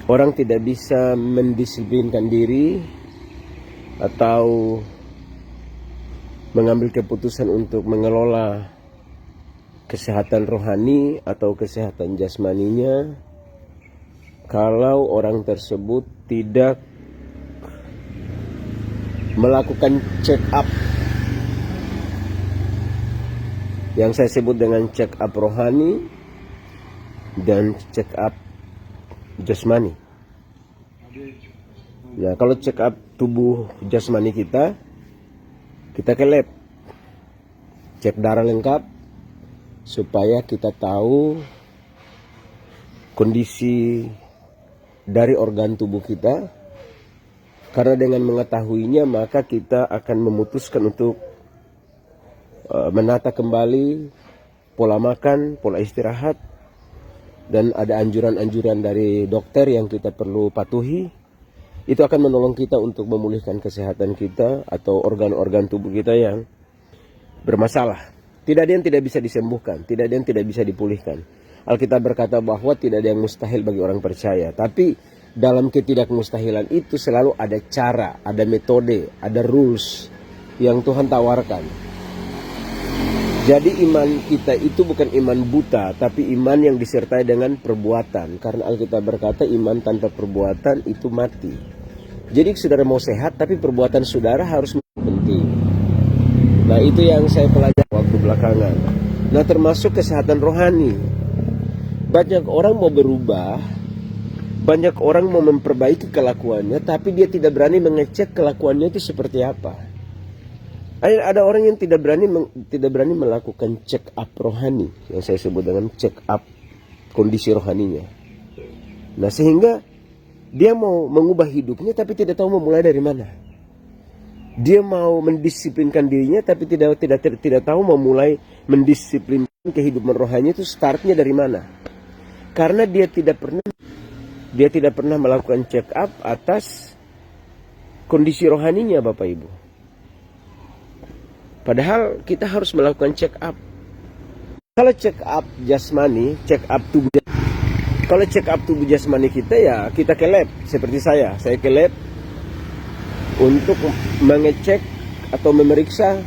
orang tidak bisa mendisiplinkan diri atau mengambil keputusan untuk mengelola kesehatan rohani atau kesehatan jasmaninya kalau orang tersebut tidak melakukan check up yang saya sebut dengan check up rohani dan check up jasmani. Nah, kalau check up tubuh jasmani kita ke lab, cek darah lengkap supaya kita tahu kondisi dari organ tubuh kita. Karena dengan mengetahuinya maka kita akan memutuskan untuk menata kembali pola makan, pola istirahat, dan ada anjuran-anjuran dari dokter yang kita perlu patuhi. Itu akan menolong kita untuk memulihkan kesehatan kita atau organ-organ tubuh kita yang bermasalah. Tidak ada yang tidak bisa disembuhkan, tidak ada yang tidak bisa dipulihkan. Alkitab berkata bahwa tidak ada yang mustahil bagi orang percaya. Tapi dalam ketidakmustahilan itu selalu ada cara, ada metode, ada rules yang Tuhan tawarkan. Jadi iman kita itu bukan iman buta, tapi iman yang disertai dengan perbuatan. Karena Alkitab berkata iman tanpa perbuatan itu mati. Jadi saudara mau sehat, tapi perbuatan saudara harus penting. Nah, itu yang saya pelajari waktu belakangan. Nah, termasuk kesehatan rohani. Banyak orang mau berubah, banyak orang mau memperbaiki kelakuannya, tapi dia tidak berani mengecek kelakuannya itu seperti apa. Ada orang yang tidak berani melakukan check up rohani, yang saya sebut dengan check up kondisi rohaninya. Nah, sehingga dia mau mengubah hidupnya tapi tidak tahu memulai dari mana. Dia mau mendisiplinkan dirinya tapi tidak tahu memulai mendisiplinkan kehidupan rohaninya itu startnya dari mana. Karena dia tidak pernah melakukan check up atas kondisi rohaninya, Bapak Ibu. Padahal kita harus melakukan check up. Kalau check up jasmani, check up tubuh. Kalau check up tubuh jasmani kita, ya kita ke lab. Seperti saya ke lab untuk mengecek atau memeriksa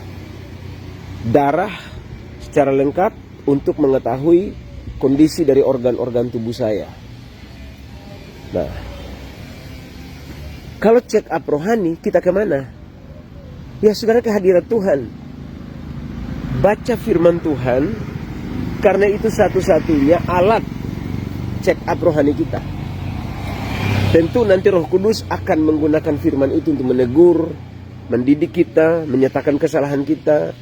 darah secara lengkap untuk mengetahui kondisi dari organ-organ tubuh saya. Nah, kalau check up rohani, kita kemana? Ya, saudara, kehadiran Tuhan. Baca firman Tuhan, karena itu satu-satunya alat check up rohani kita. Tentu nanti Roh Kudus akan menggunakan firman itu untuk menegur, mendidik kita, menyatakan kesalahan kita,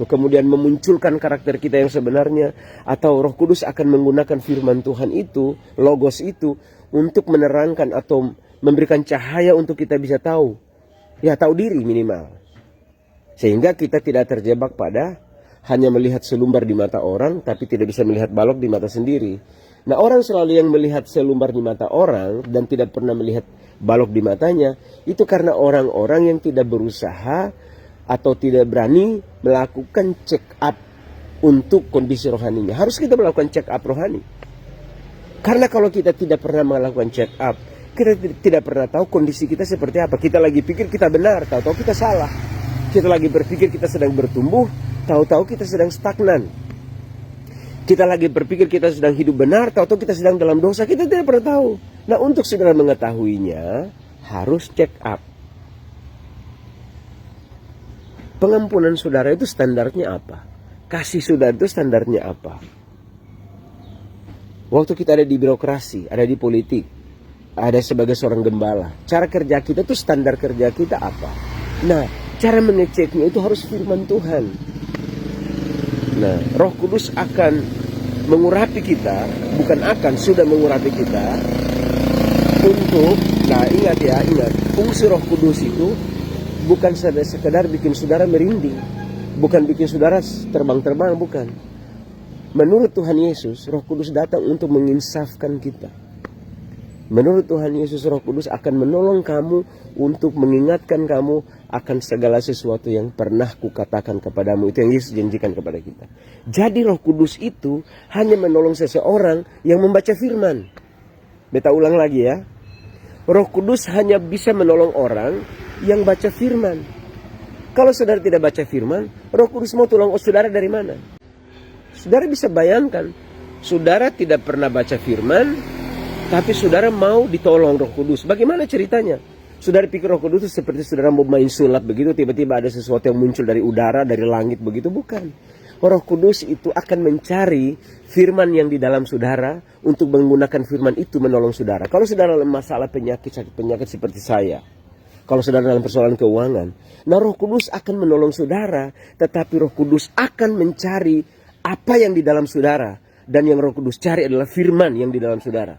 kemudian memunculkan karakter kita yang sebenarnya. Atau Roh Kudus akan menggunakan firman Tuhan itu, logos itu, untuk menerangkan atau memberikan cahaya untuk kita bisa tahu. Ya, tahu diri minimal. Sehingga kita tidak terjebak pada hanya melihat selumbar di mata orang, tapi tidak bisa melihat balok di mata sendiri. Nah, orang selalu yang melihat selumbar di mata orang dan tidak pernah melihat balok di matanya, itu karena orang-orang yang tidak berusaha atau tidak berani melakukan check up untuk kondisi rohaninya. Harus kita melakukan check up rohani. Karena kalau kita tidak pernah melakukan check up, kita tidak pernah tahu kondisi kita seperti apa. Kita lagi pikir kita benar, tahu-tahu kita salah. Kita lagi berpikir kita sedang bertumbuh, tahu-tahu kita sedang stagnan. Kita lagi berpikir kita sedang hidup benar, tahu-tahu kita sedang dalam dosa. Kita tidak pernah tahu. Nah, untuk saudara mengetahuinya, harus check up. Pengampunan saudara itu standarnya apa? Kasih saudara itu standarnya apa? Waktu kita ada di birokrasi, ada di politik, ada sebagai seorang gembala, cara kerja kita itu standar kerja kita apa? Nah, cara mengeceknya itu harus firman Tuhan. Nah, Roh Kudus akan mengurapi kita, sudah mengurapi kita untuk, nah ingat, fungsi Roh Kudus itu bukan sekedar bikin saudara merinding, bukan bikin saudara terbang-terbang, bukan. Menurut Tuhan Yesus, Roh Kudus datang untuk menginsafkan kita. Menurut Tuhan Yesus, Roh Kudus akan menolong kamu untuk mengingatkan kamu akan segala sesuatu yang pernah kukatakan kepadamu. Itu yang Yesus janjikan kepada kita. Jadi Roh Kudus itu hanya menolong seseorang yang membaca firman. Beta ulang lagi ya. Roh Kudus hanya bisa menolong orang yang baca firman. Kalau saudara tidak baca firman, Roh Kudus mau tolong saudara dari mana? Saudara bisa bayangkan, saudara tidak pernah baca firman, tapi saudara mau ditolong Roh Kudus. Bagaimana ceritanya? Saudara pikir Roh Kudus itu seperti saudara mau main sulap begitu, tiba-tiba ada sesuatu yang muncul dari udara, dari langit begitu, bukan. Roh Kudus itu akan mencari firman yang di dalam saudara untuk menggunakan firman itu menolong saudara. Kalau saudara dalam masalah sakit penyakit seperti saya, kalau saudara dalam persoalan keuangan, nah Roh Kudus akan menolong saudara, tetapi Roh Kudus akan mencari apa yang di dalam saudara. Dan yang Roh Kudus cari adalah firman yang di dalam saudara.